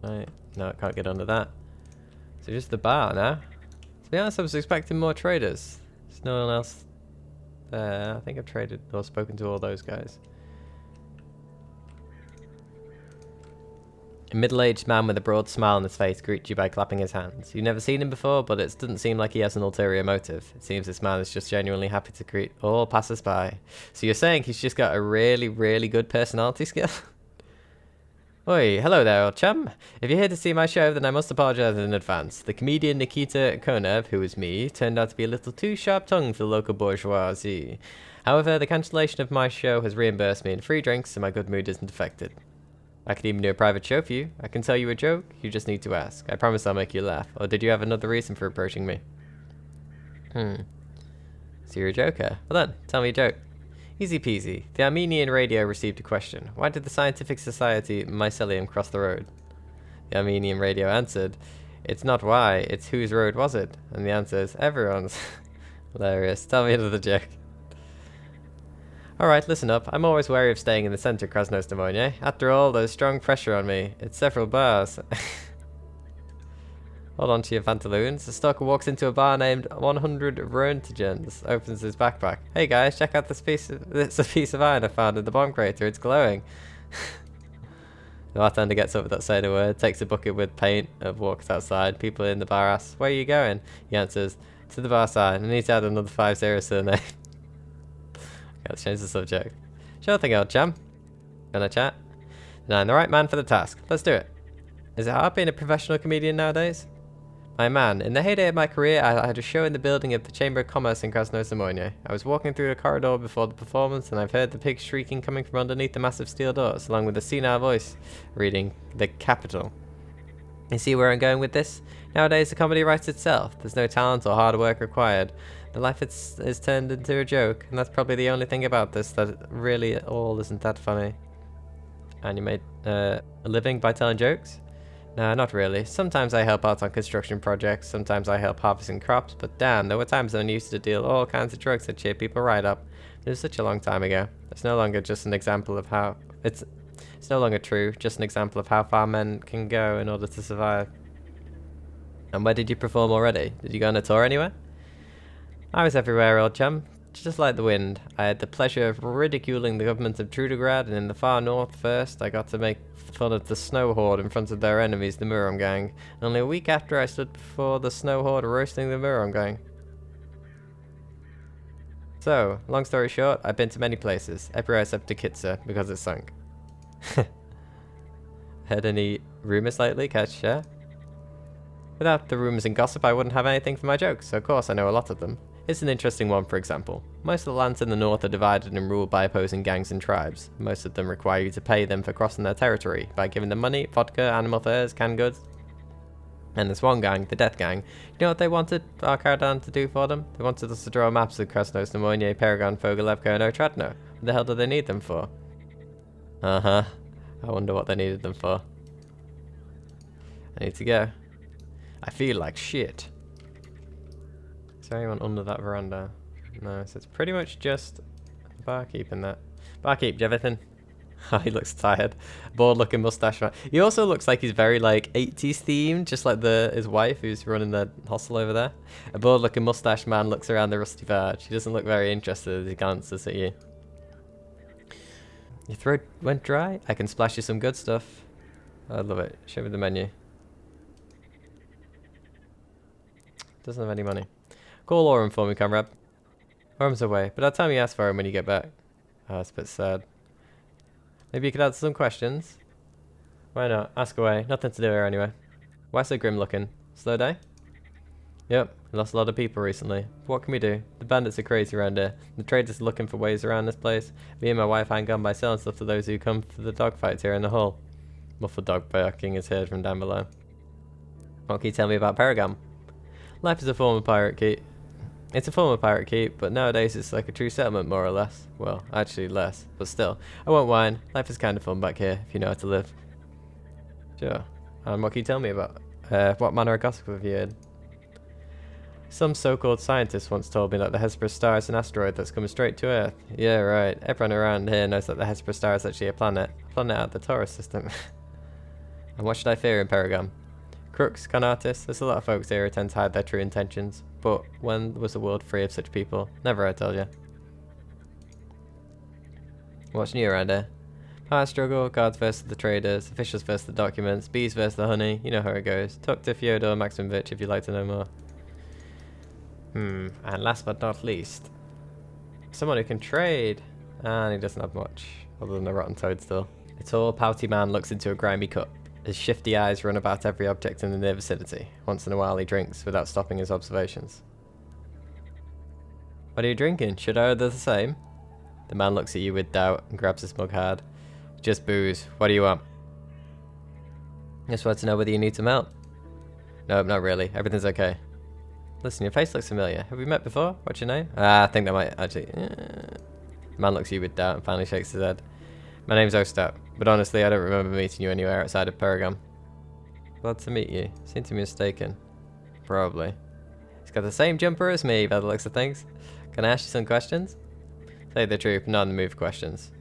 Right. No, I can't get under that. So just the bar now. To be honest, I was expecting more traders. There's no one else there. I think I've traded or spoken to all those guys. A middle-aged man with a broad smile on his face greets you by clapping his hands. You've never seen him before, but it doesn't seem like he has an ulterior motive. It seems this man is just genuinely happy to greet all passers-by. So you're saying he's just got a really, really good personality skill? Oi, hello there, old chum. If you're here to see my show, then I must apologize in advance. The comedian Nikita Konev, who was me, turned out to be a little too sharp-tongued for the local bourgeoisie. However, the cancellation of my show has reimbursed me in free drinks, so my good mood isn't affected. I could even do a private show for you. I can tell you a joke, you just need to ask. I promise I'll make you laugh. Or did you have another reason for approaching me? So you're a joker. Well then, tell me a joke. Easy peasy. The Armenian radio received a question. Why did the scientific society mycelium cross the road? The Armenian radio answered, it's not why, it's whose road was it? And the answer is, everyone's. Hilarious. Tell me another joke. Alright, listen up. I'm always wary of staying in the centre, Krasnostamoye. After all, there's strong pressure on me. It's several bars. Hold on to your pantaloons. A stalker walks into a bar named 100 Röntgens, opens his backpack. Hey guys, check out this piece of iron I found in the bomb crater. It's glowing. The bartender gets up without saying a word, takes a bucket with paint, and walks outside. People in the bar ask, where are you going? He answers, to the bar side. I need to add another 5 zeros to the name. Let's change the subject. Sure thing, old chum. Gonna chat? Now I'm the right man for the task. Let's do it. Is it hard being a professional comedian nowadays? My man, in the heyday of my career, I had a show in the building of the Chamber of Commerce in Krasnostamoye. I was walking through the corridor before the performance, and I've heard the pigs shrieking coming from underneath the massive steel doors, along with a senile voice reading the capital. You see where I'm going with this? Nowadays, the comedy writes itself. There's no talent or hard work required. The life is turned into a joke, and that's probably the only thing about this that really at all isn't that funny. And you made a living by telling jokes? No, not really. Sometimes I help out on construction projects, sometimes I help harvesting crops, but damn, there were times when I used to deal all kinds of drugs that cheer people right up. It was such a long time ago. It's no longer just an example of how... It's no longer true, just an example of how far men can go in order to survive. And where did you perform already? Did you go on a tour anywhere? I was everywhere, old chum, just like the wind. I had the pleasure of ridiculing the government of Trudograd, and in the far north first, I got to make fun of the Snow Horde in front of their enemies, the Murom Gang. And only a week after, I stood before the Snow Horde roasting the Murom Gang. So, long story short, I've been to many places, everywhere except to Kitsa, because it sunk. Heard any rumours lately? Care to share? Without the rumours and gossip, I wouldn't have anything for my jokes, so of course I know a lot of them. It's an interesting one, for example. Most of the lands in the north are divided and ruled by opposing gangs and tribes. Most of them require you to pay them for crossing their territory by giving them money, vodka, animal furs, canned goods. And there's one gang, the Death Gang. You know what they wanted our Karadan to do for them? They wanted us to draw maps of Krasnostamoye, Paragon, Fogolevko, and Otradno. What the hell do they need them for? I wonder what they needed them for. I need to go. I feel like shit. Is there anyone under that veranda? No, so it's pretty much just the barkeep in that. Barkeep, do you have anything? Oh, he looks tired. Bored looking mustache man. He also looks like he's very like 80s themed, just like his wife who's running the hostel over there. A bored looking mustache man looks around the rusty barge. He doesn't look very interested as he glances at you. Your throat went dry? I can splash you some good stuff. I love it. Show me the menu. Doesn't have any money. Call Orem for me, comrade. Orem's away, but I'll tell you ask for him when you get back. Oh, that's a bit sad. Maybe you could answer some questions? Why not? Ask away. Nothing to do here anyway. Why so grim looking? Slow day? Yep, we lost a lot of people recently. What can we do? The bandits are crazy around here. The traders are looking for ways around this place. Me and my wife hang on by selling stuff to those who come for the dogfights here in the hall. Muffled dog barking is heard from down below. What can you tell me about Paragon? Life is a form of pirate keep. It's a form of pirate keep, but nowadays it's like a true settlement, more or less. Well, actually less, but still. I won't whine. Life is kind of fun back here, if you know how to live. Sure. And what can you tell me about? What manner of gossip have you heard? Some so-called scientist once told me that the Hesperus star is an asteroid that's coming straight to Earth. Yeah, right. Everyone around here knows that the Hesperus star is actually a planet. A planet out of the Taurus system. And what should I fear in Paragon? Crooks, con artists, there's a lot of folks here who tend to hide their true intentions. But when was the world free of such people? Never, I tell you. What's new around here? Power struggle, guards versus the traders, officials versus the documents, bees versus the honey, you know how it goes. Talk to Fyodor Maximovich if you'd like to know more. And last but not least, someone who can trade. And he doesn't have much, other than a rotten toadstool. A tall, pouty man looks into a grimy cup. His shifty eyes run about every object in the near vicinity. Once in a while he drinks, without stopping his observations. What are you drinking? Should I order the same? The man looks at you with doubt and grabs his mug hard. Just booze. What do you want? Just want to know whether you need some help. Nope, not really. Everything's okay. Listen, your face looks familiar. Have we met before? What's your name? I think that might actually... The man looks at you with doubt and finally shakes his head. My name's Ostap, but honestly I don't remember meeting you anywhere outside of Paragon. Glad to meet you. Seem to be mistaken. Probably. He's got the same jumper as me by the looks of things. Can I ask you some questions? Say the truth, not in the mood for questions.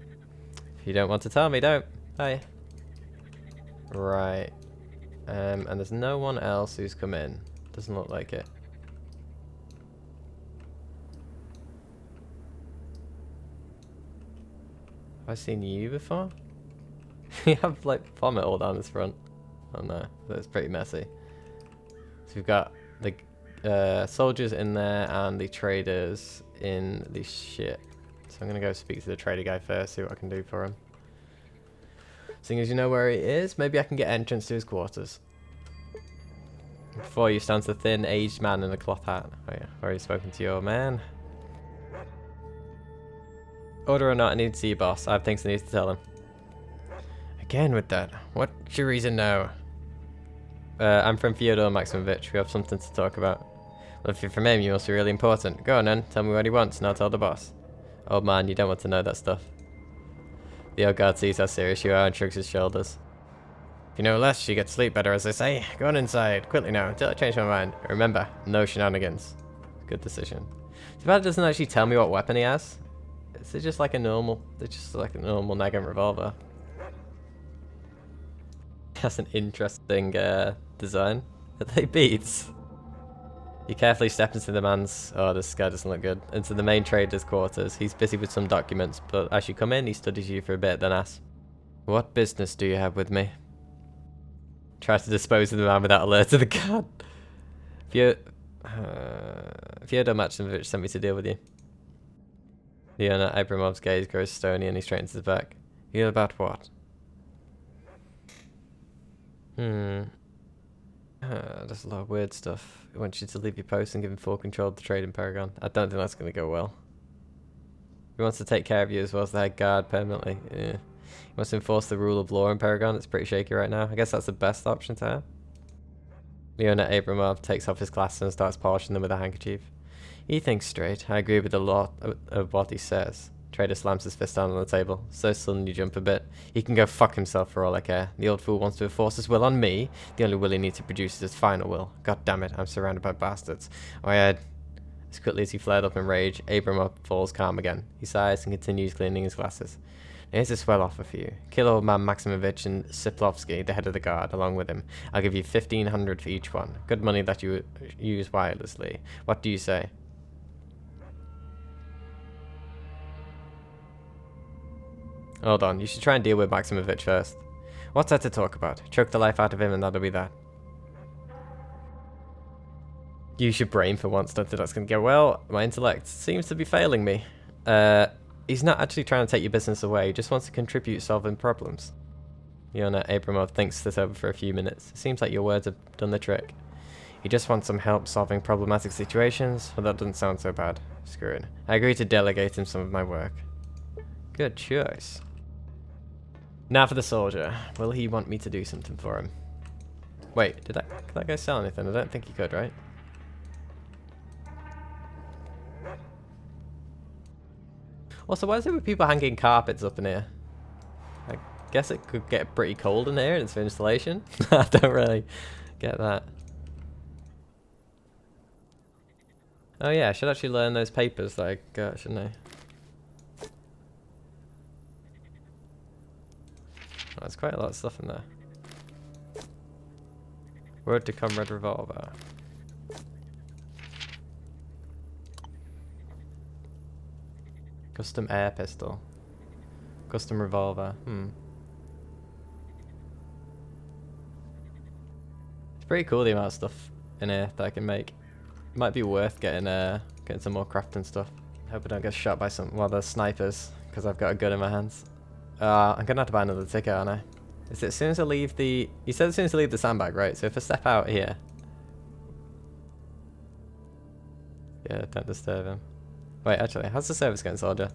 If you don't want to tell me, don't. Bye. Right. And there's no one else who's come in. Doesn't look like it. Have I seen you before? You have like vomit all down this front. Oh no, that's pretty messy. So we've got the soldiers in there and the traders in the ship. So I'm gonna go speak to the trader guy first, see what I can do for him. Seeing as you know where he is, maybe I can get entrance to his quarters. Before you stands the thin, aged man in a cloth hat. Oh yeah, already spoken to your man. Order or not, I need to see your boss. I have things I need to tell him. Again with that. What's your reason now? I'm from Fyodor Maximovich. We have something to talk about. Well, if you're from him, you must be really important. Go on then, tell me what he wants and I'll tell the boss. Old man, you don't want to know that stuff. The old guard sees how serious you are and shrugs his shoulders. If you know less, you get to sleep better, as they say. Go on inside, quickly now, until I change my mind. Remember, no shenanigans. Good decision. Too bad it doesn't actually tell me what weapon he has. Is it just like a normal? It's just like a normal Nagant revolver. That's an interesting design. Are they beads? You carefully step into the man's... Oh, this guy doesn't look good. Into the main trader's quarters. He's busy with some documents, but as you come in, he studies you for a bit, then asks, "What business do you have with me?" Try to dispose of the man without alerting the guard. Fyodor Maximovich sent me to deal with you. Leonard Abramov's gaze grows stony and he straightens his back. You about what? There's a lot of weird stuff. He wants you to leave your post and give him full control of the trade in Paragon. I don't think that's going to go well. He wants to take care of you as well as the head guard permanently. Yeah. He wants to enforce the rule of law in Paragon. It's pretty shaky right now. I guess that's the best option to have. Leonard Abramov takes off his glasses and starts polishing them with a handkerchief. He thinks straight. I agree with a lot of what he says. Trader slams his fist down on the table. So suddenly you jump a bit. He can go fuck himself for all I care. The old fool wants to enforce his will on me. The only will he needs to produce is his final will. God damn it, I'm surrounded by bastards. As quickly as he flared up in rage, Abramov falls calm again. He sighs and continues cleaning his glasses. Here's a swell offer for you. Kill old man Maximovich and Siplovsky, the head of the guard, along with him. I'll give you 1,500 for each one. Good money that you use wirelessly. What do you say? Hold on, you should try and deal with Maximovich first. What's that to talk about? Choke the life out of him and that'll be that. Use your brain for once, don't think that's going to go well. My intellect seems to be failing me. He's not actually trying to take your business away, he just wants to contribute solving problems. Yona Abramov thinks this over for a few minutes. It seems like your words have done the trick. He just wants some help solving problematic situations? Well, that doesn't sound so bad. Screw it. I agree to delegate him some of my work. Good choice. Now for the soldier. Will he want me to do something for him? Wait, could that guy sell anything? I don't think he could, right? Also, why is it with people hanging carpets up in here? I guess it could get pretty cold in here and it's for installation. I don't really get that. Oh yeah, I should actually learn those papers that I got, shouldn't I? Oh, there's quite a lot of stuff in there. Word to Comrade Revolver. Custom air pistol. Custom revolver. It's pretty cool the amount of stuff in here that I can make. Might be worth getting some more crafting stuff. Hope I don't get shot by the snipers, because I've got a gun in my hands. I'm gonna have to buy another ticket, aren't I? Is it as soon as I leave the... You said as soon as I leave the sandbag, right? So if I step out here... Yeah, don't disturb him. Wait, actually, how's the service going, soldier?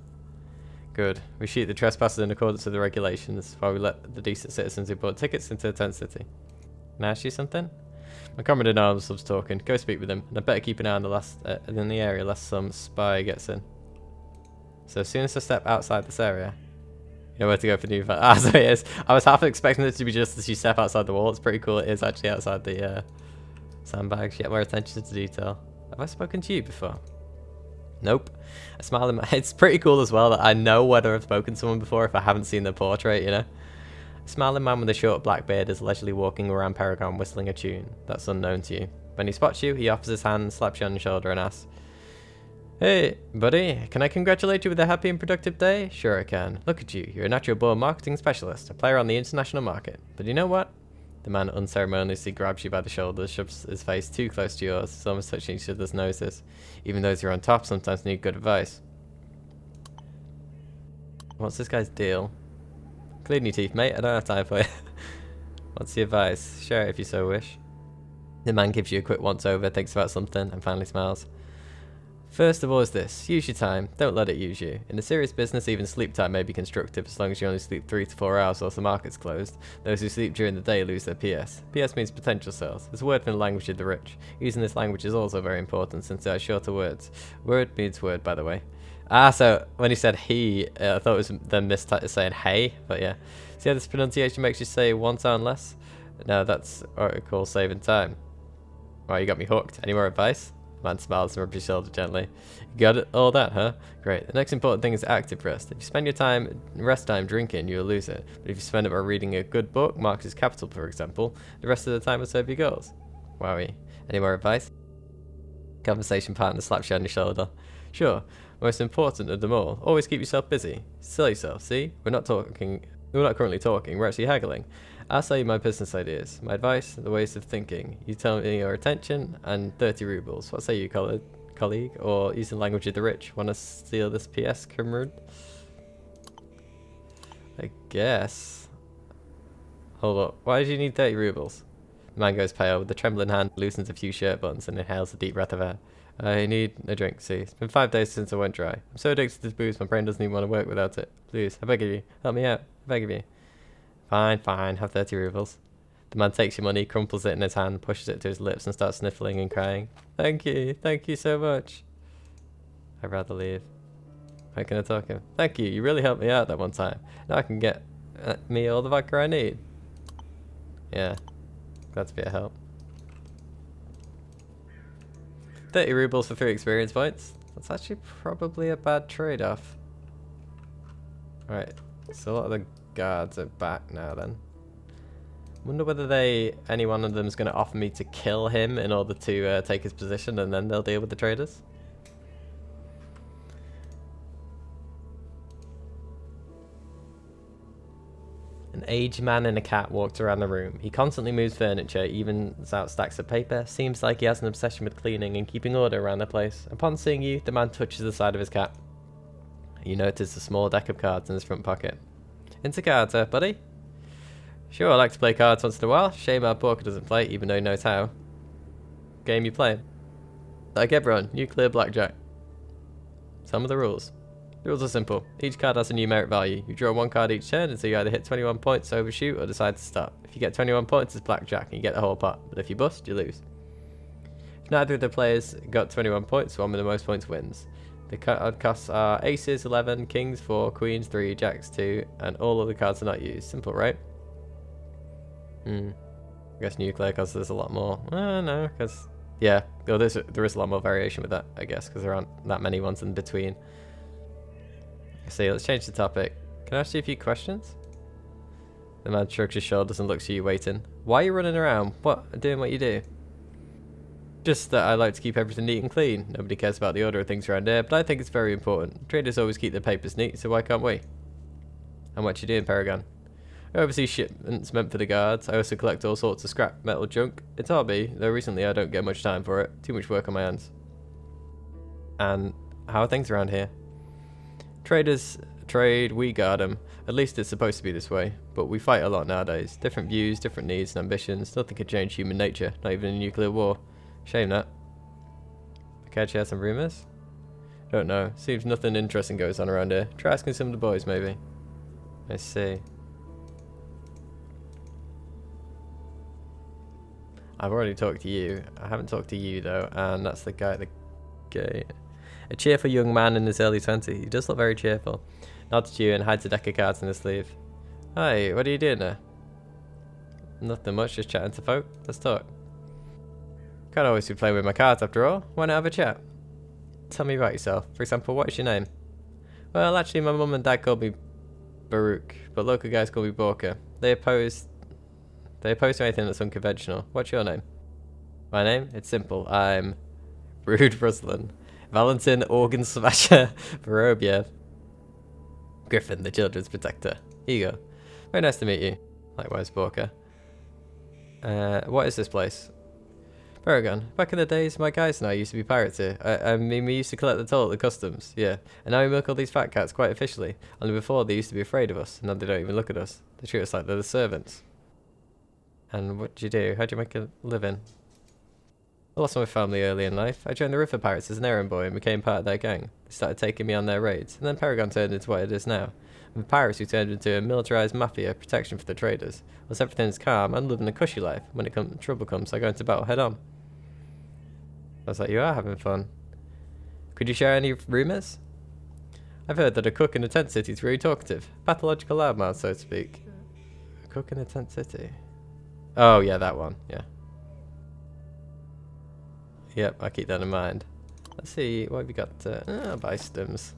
Good. We shoot the trespassers in accordance with the regulations, while we let the decent citizens who bought tickets into the tent city. Can I ask you something? My comrade in arms loves talking. Go speak with him, and I better keep an eye on in the area lest some spy gets in. So as soon as I step outside this area, you know where to go for new... so it is. I was half expecting it to be just as you step outside the wall. It's pretty cool. It is actually outside the sandbags. Yet more attention to detail. Have I spoken to you before? Nope. I smile in my... It's pretty cool as well that I know whether I've spoken to someone before if I haven't seen their portrait, you know? A smiling man with a short black beard is leisurely walking around Paragon whistling a tune that's unknown to you. When he spots you, he offers his hand, slaps you on the shoulder and asks, "Hey, buddy, can I congratulate you with a happy and productive day?" "Sure I can. Look at you. You're a natural born marketing specialist, a player on the international market. But you know what?" The man unceremoniously grabs you by the shoulder, shoves his face too close to yours, it's almost touching each other's noses. Even those who are on top sometimes need good advice. What's this guy's deal? Clean your teeth, mate. I don't have time for you. What's the advice? Share it if you so wish. The man gives you a quick once-over, thinks about something, and finally smiles. First of all is this. Use your time. Don't let it use you. In a serious business, even sleep time may be constructive as long as you only sleep 3 to 4 hours whilst the market's closed. Those who sleep during the day lose their PS. PS means potential sales. It's a word from the language of the rich. Using this language is also very important since there are shorter words. Word means word, by the way. So when he said he, I thought it was them saying hey, but yeah. See how this pronunciation makes you say one sound less? No, that's what we call saving time. Wow, you got me hooked. Any more advice? Man smiles and rubs your shoulder gently. You got it? All that, huh? Great. The next important thing is active rest. If you spend your rest time drinking, you'll lose it. But if you spend it by reading a good book, Marx is Capital, for example, the rest of the time will serve your goals. Wowie. Any more advice? Conversation partner slaps you on your shoulder. Sure. Most important of them all, always keep yourself busy. Sell yourself, see? We're not currently talking, we're actually haggling. I'll sell you my business ideas, my advice, the ways of thinking. You tell me your attention, and 30 rubles. What say you, colleague? Or using language of the rich. Want to steal this PS, comrade? I guess. Hold up. Why did you need 30 rubles? The man goes pale. With a trembling hand, loosens a few shirt buttons and inhales a deep breath of air. I need a drink, see. It's been 5 days since I went dry. I'm so addicted to booze, my brain doesn't even want to work without it. Please, I beg of you. Help me out. I beg of you. Fine, fine. Have 30 rubles. The man takes your money, crumples it in his hand, pushes it to his lips and starts sniffling and crying. Thank you so much. I'd rather leave. How can I talk him? Thank you really helped me out that one time. Now I can get me all the vodka I need. Yeah, glad to be a help. 30 rubles for 3 experience points. That's actually probably a bad trade-off. Right, so a lot of the guards are back now then. Wonder whether any one of them is going to offer me to kill him in order to take his position, and then they'll deal with the traders. An aged man and a cat walked around the room. He constantly moves furniture, evens out stacks of paper. Seems like he has an obsession with cleaning and keeping order around the place. Upon seeing you, the man touches the side of his cap. You notice a small deck of cards in his front pocket. Into cards, buddy? Sure, I like to play cards once in a while. Shame our porker doesn't play, even though he knows how. Game you playing? Like everyone, nuclear blackjack. Some of the rules. The rules are simple. Each card has a numeric value. You draw 1 card each turn, and so you either hit 21 points, overshoot, or decide to stop. If you get 21 points, it's blackjack, and you get the whole pot. But if you bust, you lose. If neither of the players got 21 points, one with the most points wins. The card costs are aces 11, kings 4, queens 3, jacks 2, and all of the cards are not used. Simple, right? I guess nuclear because there's a lot more. No, because yeah, there is a lot more variation with that, I guess, because there aren't that many ones in between. See, let's change the topic. Can I ask you a few questions? The man shrugs his shoulders and looks at you, waiting. Why are you running around? What? Doing what you do? Just that I like to keep everything neat and clean. Nobody cares about the order of things around here, but I think it's very important. Traders always keep their papers neat, so why can't we? And what you doing, Paragon? I oversee shipments meant for the guards. I also collect all sorts of scrap metal junk. It's a hobby, though recently I don't get much time for it. Too much work on my hands. And how are things around here? Traders trade, we guard them. At least it's supposed to be this way. But we fight a lot nowadays. Different views, different needs and ambitions. Nothing can change human nature, not even a nuclear war. Shame that. Okay, share some rumours? Don't know. Seems nothing interesting goes on around here. Try asking some of the boys, maybe. I see. I've already talked to you. I haven't talked to you, though. And that's the guy at the gate. A cheerful young man in his early 20s. He does look very cheerful. Nods to you and hides a deck of cards in his sleeve. Hi, what are you doing there? Nothing much, just chatting to folk. Let's talk. Can't always be playing with my cards after all. Why not have a chat? Tell me about yourself. For example, what is your name? Well, actually, my mum and dad called me Baruch, but local guys call me Borka. They oppose to anything that's unconventional. What's your name? My name? It's simple. I'm Rude Ruslan. Valentin Organ Smasher Vorobiev. Griffin, the children's protector. Here you go. Very nice to meet you. Likewise, Borka. What is this place? Paragon. Back in the days, my guys and I used to be pirates here. I mean, we used to collect the toll at the customs, yeah. And now we milk all these fat cats quite officially. Only before, they used to be afraid of us. Now they don't even look at us. They treat us like they're the servants. And what do you do? How do you make a living? I lost my family early in life. I joined the River Pirates as an errand boy and became part of their gang. They started taking me on their raids, and then Paragon turned into what it is now. And the pirates who turned into a militarized mafia, protection for the traders. Once everything's calm, I'm living a cushy life. When trouble comes, I go into battle head on. I was like, you are having fun. Could you share any rumours? I've heard that a cook in a tent city is very talkative. Pathological loudmouth, so to speak. A cook in a tent city? Oh, yeah, that one. Yeah. Yep, I'll keep that in mind. Let's see, what have we got? I'll buy stems.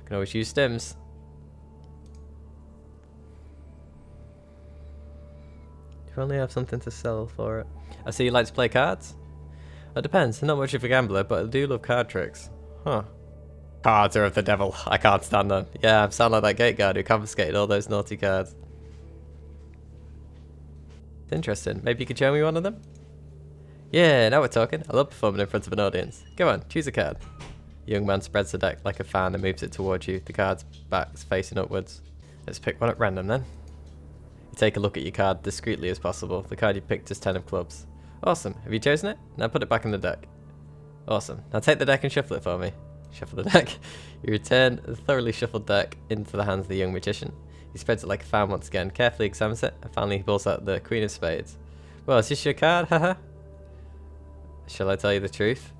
Can always use stems. If only I have something to sell for it. I see you like to play cards? It depends. I'm not much of a gambler, but I do love card tricks. Huh. Cards are of the devil. I can't stand them. Yeah, I sound like that gate guard who confiscated all those naughty cards. It's interesting. Maybe you could show me one of them? Yeah, now we're talking. I love performing in front of an audience. Go on, choose a card. The young man spreads the deck like a fan and moves it towards you. The card's back's facing upwards. Let's pick one at random then. You take a look at your card discreetly as possible. The card you picked is 10 of clubs. Awesome. Have you chosen it? Now put it back in the deck. Awesome. Now take the deck and shuffle it for me. Shuffle the deck. You return the thoroughly shuffled deck into the hands of the young magician. He spreads it like a fan once again, carefully examines it, and finally he pulls out the Queen of Spades. Well, is this your card? Haha. Shall I tell you the truth?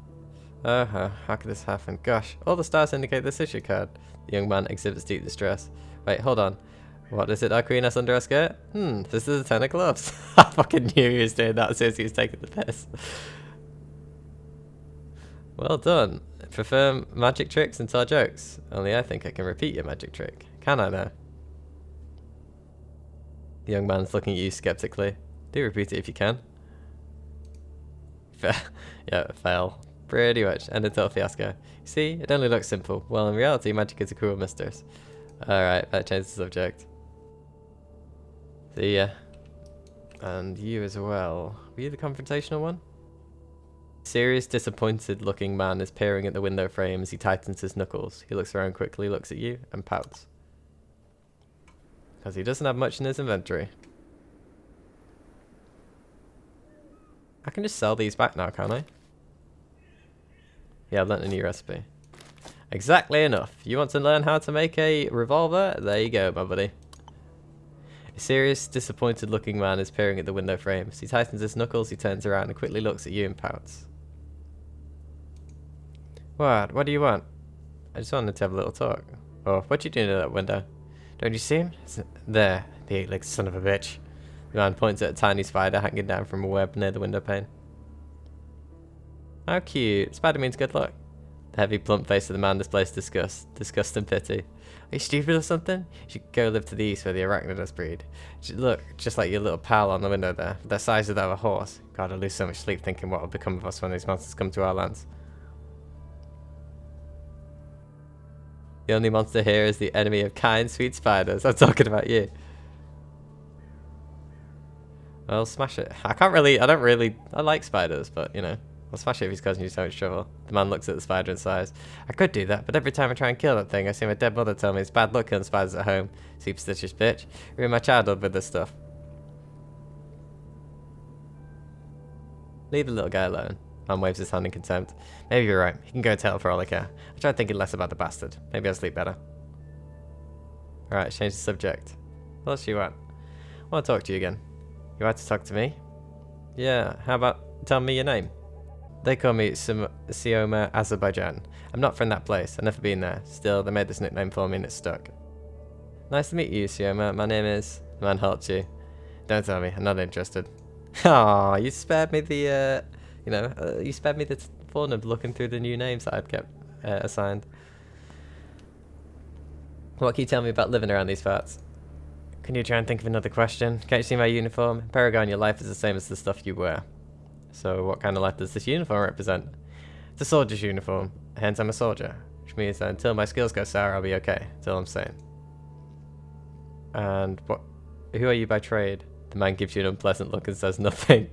How could this happen? Gosh, all the stars indicate this is your card. The young man exhibits deep distress. Wait, hold on. What is it our queen has under her skirt? This is a 10 of clubs. I fucking knew he was doing that as soon as he was taking the piss. Well done. Prefer magic tricks and tell jokes. Only I think I can repeat your magic trick. Can I now? The young man's looking at you skeptically. Do repeat it if you can. Yeah, fail. Pretty much. And a total fiasco. You see, it only looks simple. Well, in reality, magic is a cruel mistress. Alright, that changes the subject. See ya. And you as well. Were you the confrontational one? Serious, disappointed looking man is peering at the window frame as he tightens his knuckles. He looks around quickly, looks at you, and pouts. Because he doesn't have much in his inventory. I can just sell these back now, can't I? Yeah, I've learnt a new recipe. Exactly enough. You want to learn how to make a revolver? There you go, my buddy. A serious, disappointed looking man is peering at the window frames. He tightens his knuckles, he turns around and quickly looks at you and pouts. What? What do you want? I just wanted to have a little talk. Oh, what you doing at that window? Don't you see him? There, the eight-legged son of a bitch. The man points at a tiny spider hanging down from a web near the window pane. How cute. Spider means good luck. The heavy, plump face of the man displays disgust and pity. Are you stupid or something? You should go live to the east where the arachnids breed. Look, just like your little pal on the window there. The size of that of a horse. God, I lose so much sleep thinking what will become of us when these monsters come to our lands. The only monster here is the enemy of kind, sweet spiders. I'm talking about you. Well, smash it. I like spiders, but, you know. I'll smash it if he's causing you so much trouble. The man looks at the spider and sighs. I could do that, but every time I try and kill that thing, I see my dead mother tell me it's bad luck killing spiders at home. Superstitious bitch. Ruined my childhood with this stuff. Leave the little guy alone. Man waves his hand in contempt. Maybe you're right. He can go to hell for all I care. I tried thinking less about the bastard. Maybe I'll sleep better. Alright, change the subject. What's you at? I want to talk to you again. You want to talk to me? Yeah, how about tell me your name? They call me Sioma, Azerbaijan. I'm not from that place. I've never been there. Still, they made this nickname for me and it's stuck. Nice to meet you, Sioma. My name is... The man helps you. Don't tell me. I'm not interested. Aw, you spared me the, you spared me the fun of looking through the new names that I'd kept assigned. What can you tell me about living around these parts? Can you try and think of another question? Can't you see my uniform? In Paragon, your life is the same as the stuff you wear. So what kind of life does this uniform represent? It's a soldier's uniform, hence I'm a soldier, which means that until my skills go sour, I'll be okay, until I'm sane. And who are you by trade? The man gives you an unpleasant look and says nothing.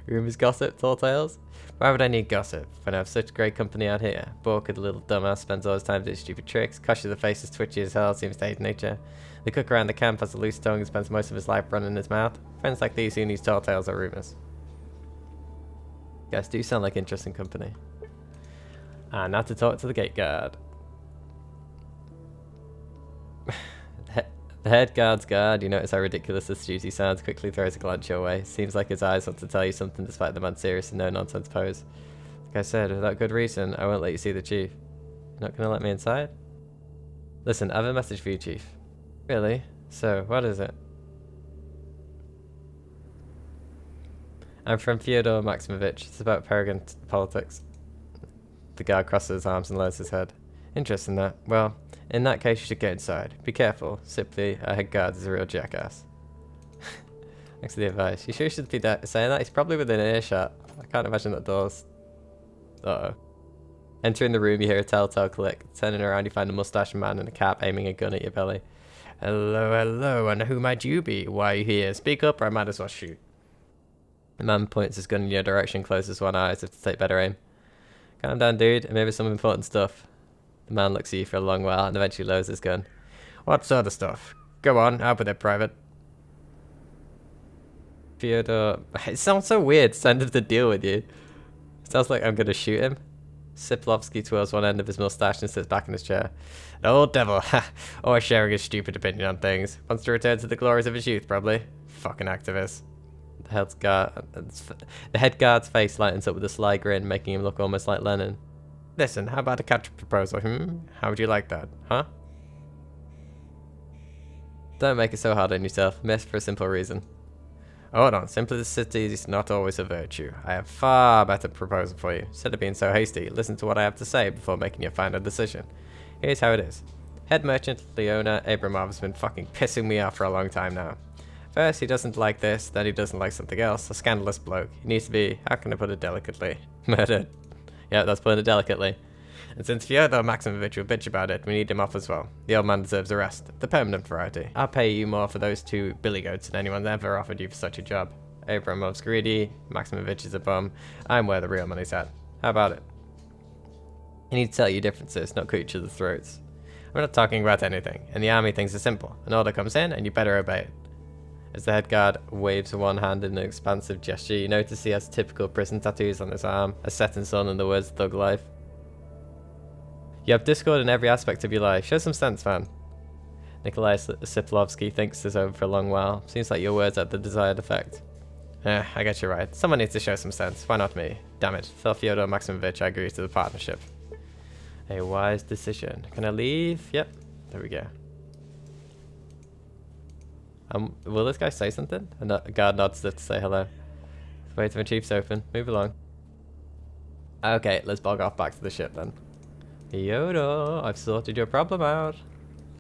Rumors, gossip, tall tales? Why would I need gossip when I have such great company out here? Bork, the little dumbass, spends all his time doing stupid tricks. Koshi, the face is twitchy as hell, seems to hate nature. The cook around the camp has a loose tongue and spends most of his life running his mouth. Friends like these who need tall tales or rumors. You guys do sound like interesting company. And now to talk to the gate guard. The head guard's guard, you notice how ridiculous this duty sounds, quickly throws a glance your way. Seems like his eyes want to tell you something despite the man's serious and no-nonsense pose. Like I said, without good reason, I won't let you see the chief. You're not gonna let me inside? Listen, I have a message for you, chief. Really? So, what is it? I'm from Fyodor Maximovich. It's about Paragon politics. The guard crosses his arms and lowers his head. Interesting that. Well, in that case, you should get inside. Be careful. Simply, our head guard is a real jackass. Thanks for the advice. You sure you should be saying that? He's probably within earshot. I can't imagine that door's... Uh-oh. Entering the room, you hear a telltale click. Turning around, you find a mustached man in a cap aiming a gun at your belly. Hello, hello, and who might you be? Why are you here? Speak up or I might as well shoot. The man points his gun in your direction, closes one eye as if to take better aim. Calm down, dude, and maybe some important stuff. The man looks at you for a long while and eventually lowers his gun. What sort of stuff? Go on, out with it, Private. Fyodor... It sounds so weird, send him to deal with you. It sounds like I'm gonna shoot him. Siplovsky twirls one end of his mustache and sits back in his chair. An old devil, always sharing his stupid opinion on things. Wants to return to the glories of his youth, probably. Fucking activist. The head guard's face lightens up with a sly grin, making him look almost like Lenin. Listen, how about a catch proposal, How would you like that, huh? Don't make it so hard on yourself. Miss for a simple reason. Hold on, simplicity is not always a virtue. I have far better proposal for you. Instead of being so hasty, listen to what I have to say before making your final decision. Here's how it is. Head merchant Leona Abramov has been fucking pissing me off for a long time now. First, he doesn't like this, then he doesn't like something else. A scandalous bloke. He needs to be, how can I put it delicately, murdered. Yeah, that's putting it delicately. And since Fyodor Maximovich will bitch about it, we need him off as well. The old man deserves a rest. The permanent variety. I'll pay you more for those two billy goats than anyone's ever offered you for such a job. Abramov's greedy, Maximovich is a bum. I'm where the real money's at. How about it? You need to tell your differences, not cut each other's throats. We're not talking about anything, and the army things are simple. An order comes in, and you better obey it. As the head guard waves one hand in an expansive gesture, you notice he has typical prison tattoos on his arm, a set in sun and the words thug life. You have discord in every aspect of your life. Show some sense, man. Nikolai Siplovsky thinks this over for a long while. Seems like your words had the desired effect. I guess you're right. Someone needs to show some sense. Why not me? Damn it. Tell Fyodor Maximovich I agree to the partnership. A wise decision. Can I leave? Yep. There we go. Will this guy say something? A guard nods to say hello. Wait till my chief's open. Move along. Okay, let's bog off back to the ship then. Yoda, I've sorted your problem out.